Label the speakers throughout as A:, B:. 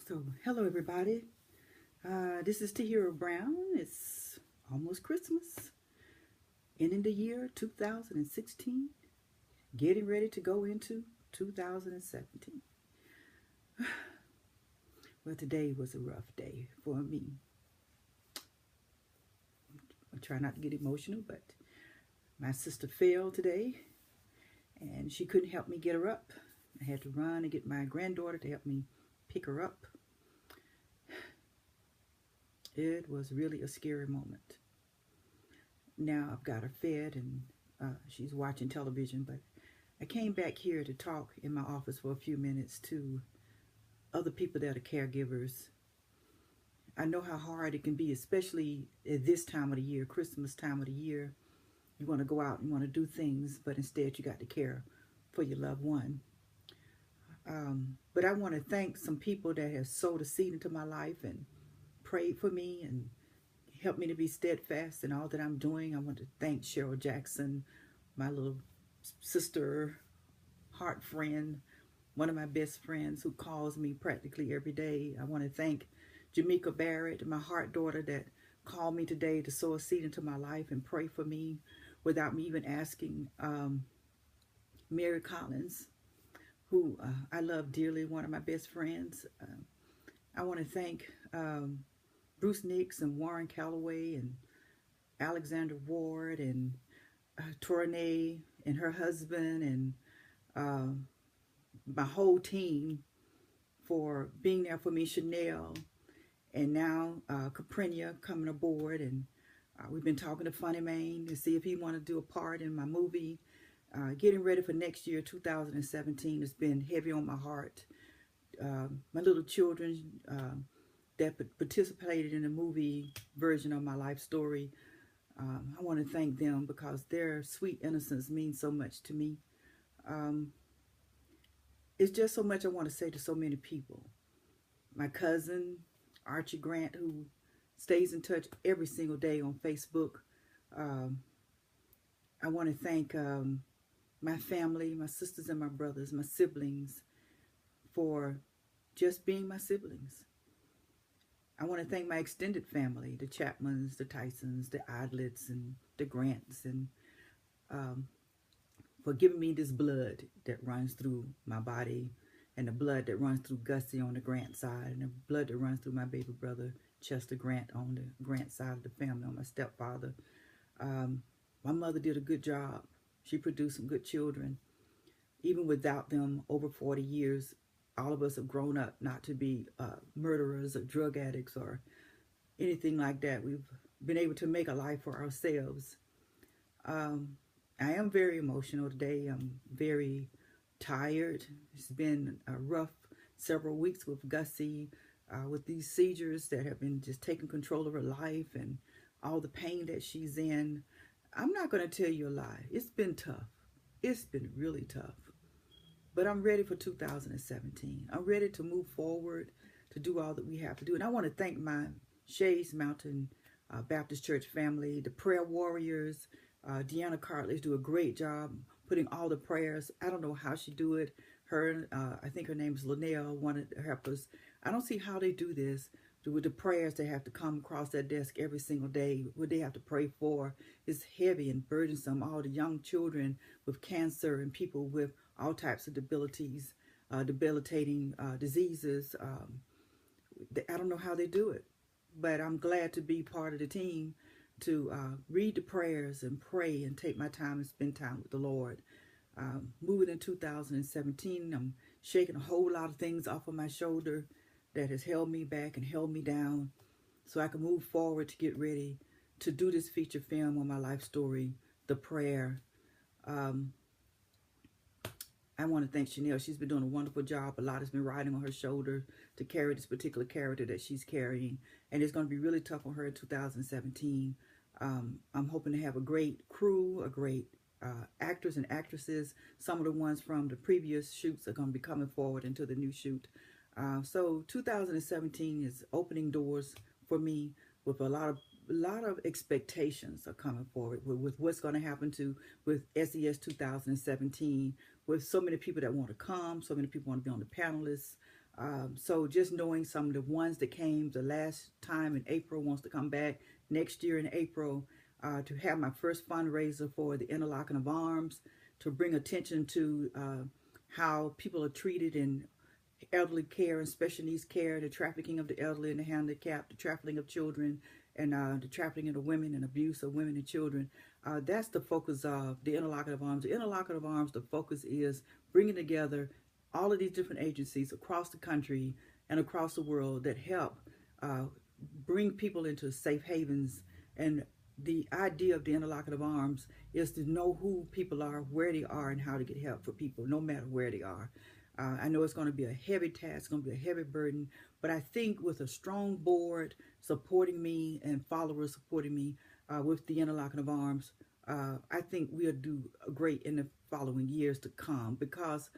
A: So, hello everybody. This is Tahiera Brown. It's almost Christmas, ending the year 2016, getting ready to go into 2017. Well, today was a rough day for me. I try not to get emotional, but my sister fell today and she couldn't help me get her up. I had to run and get my granddaughter to help me pick her up. It was really a scary moment. Now I've got her fed and she's watching television, but I came back here to talk in my office for a few minutes to other people that are caregivers. I know how hard it can be, especially at this time of the year, Christmas time of the year. You want to go out and want to do things, but instead you got to care for your loved one. But I want to thank some people that have sowed a seed into my life and prayed for me and helped me to be steadfast in all that I'm doing. I want to thank Cheryl Jackson, my little sister, heart friend, one of my best friends who calls me practically every day. I want to thank Jamaica Barrett, my heart daughter, that called me today to sow a seed into my life and pray for me without me even asking. Mary Collins, who I love dearly, one of my best friends. I want to thank Bruce Nix and Warren Calloway and Alexander Ward and Tournay and her husband and my whole team for being there for me, Chanel, and now Caprinia coming aboard. And we've been talking to Funny Mane to see if he want to do a part in my movie. Getting ready for next year, 2017, has been heavy on my heart. My little children that participated in the movie version of my life story, I want to thank them because their sweet innocence means so much to me. It's just so much I want to say to so many people. My cousin, Archie Grant, who stays in touch every single day on Facebook. I want to thank my family, my sisters and my brothers, my siblings, for just being my siblings. I want to thank my extended family, the Chapmans, the Tysons, the Idlets, and the Grants, and for giving me this blood that runs through my body, and the blood that runs through Gussie on the Grant side, and the blood that runs through my baby brother, Chester Grant, on the Grant side of the family, on my stepfather. My mother did a good job. She produced some good children. Even without them, over 40 years, all of us have grown up not to be murderers or drug addicts or anything like that. We've been able to make a life for ourselves. I am very emotional today. I'm very tired. It's been a rough several weeks with Gussie, with these seizures that have been just taking control of her life and all the pain that she's in. I'm not going to tell you a lie. It's been tough. It's been really tough. But I'm ready for 2017. I'm ready to move forward, to do all that we have to do. And I want to thank my Shays Mountain Baptist Church family, the prayer warriors. Deanna Cartlidge do a great job putting all the prayers. I don't know how she do it. Her, I think her name is Linnell, one of the helpers. I don't see how they do this. With the prayers they have to come across that desk every single day, what they have to pray for is heavy and burdensome. All the young children with cancer and people with all types of debilitating diseases. I don't know how they do it, but I'm glad to be part of the team to read the prayers and pray and take my time and spend time with the Lord. Moving in 2017, I'm shaking a whole lot of things off of my shoulder that has held me back and held me down so I can move forward to get ready to do this feature film on my life story, The Prayer. I want to thank Chanel. She's been doing a wonderful job. A lot has been riding on her shoulder to carry this particular character that she's carrying. And it's going to be really tough on her in 2017. I'm hoping to have a great crew, a great actors and actresses. Some of the ones from the previous shoots are going to be coming forward into the new shoot. So 2017 is opening doors for me with a lot of expectations are coming forward with what's going to happen with SES 2017, with so many people that want to come, so many people want to be on the panelists. So just knowing some of the ones that came the last time in April wants to come back next year in April, to have my first fundraiser for the Interlocking of Arms, to bring attention to how people are treated in elderly care and special needs care, the trafficking of the elderly and the handicapped, the trafficking of children, and the trafficking of the women and abuse of women and children. That's the focus of the Interlocking of Arms. The Interlocking of Arms, the focus is bringing together all of these different agencies across the country and across the world that help bring people into safe havens. And the idea of the Interlocking of Arms is to know who people are, where they are, and how to get help for people, no matter where they are. I know it's going to be a heavy task, it's going to be a heavy burden, but I think with a strong board supporting me and followers supporting me with the Interlocking of Arms, I think we'll do great in the following years to come, because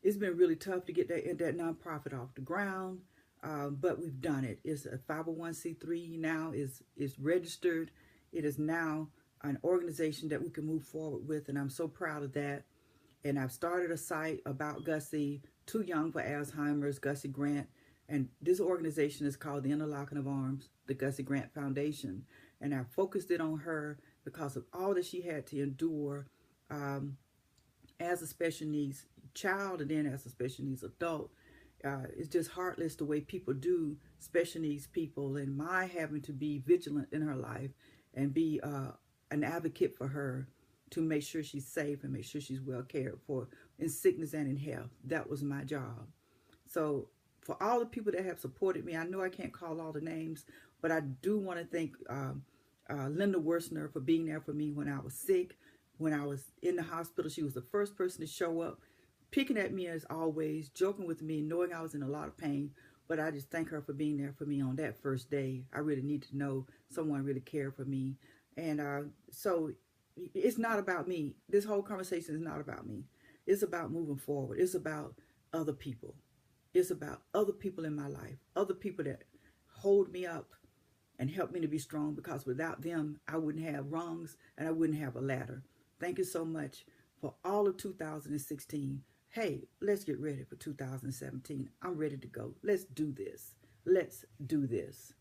A: it's been really tough to get that nonprofit off the ground, but we've done it. It's a 501c3 now, is registered. It is now an organization that we can move forward with, and I'm so proud of that. And I've started a site about Gussie, Too Young for Alzheimer's, Gussie Grant. And this organization is called the Interlocking of Arms, the Gussie Grant Foundation. And I focused it on her because of all that she had to endure as a special needs child and then as a special needs adult. It's just heartless the way people do special needs people, and my having to be vigilant in her life and be an advocate for her to make sure she's safe and make sure she's well cared for in sickness and in health. That was my job. So for all the people that have supported me, I know I can't call all the names, but I do want to thank Linda Worsner for being there for me when I was sick, when I was in the hospital. She was the first person to show up, picking at me as always, joking with me, knowing I was in a lot of pain. But I just thank her for being there for me on that first day. I really needed to know someone really cared for me. And so it's not about me. This whole conversation is not about me. It's about moving forward. It's about other people. It's about other people in my life, other people that hold me up and help me to be strong, because without them, I wouldn't have rungs and I wouldn't have a ladder. Thank you so much for all of 2016. Hey, let's get ready for 2017. I'm ready to go. Let's do this. Let's do this.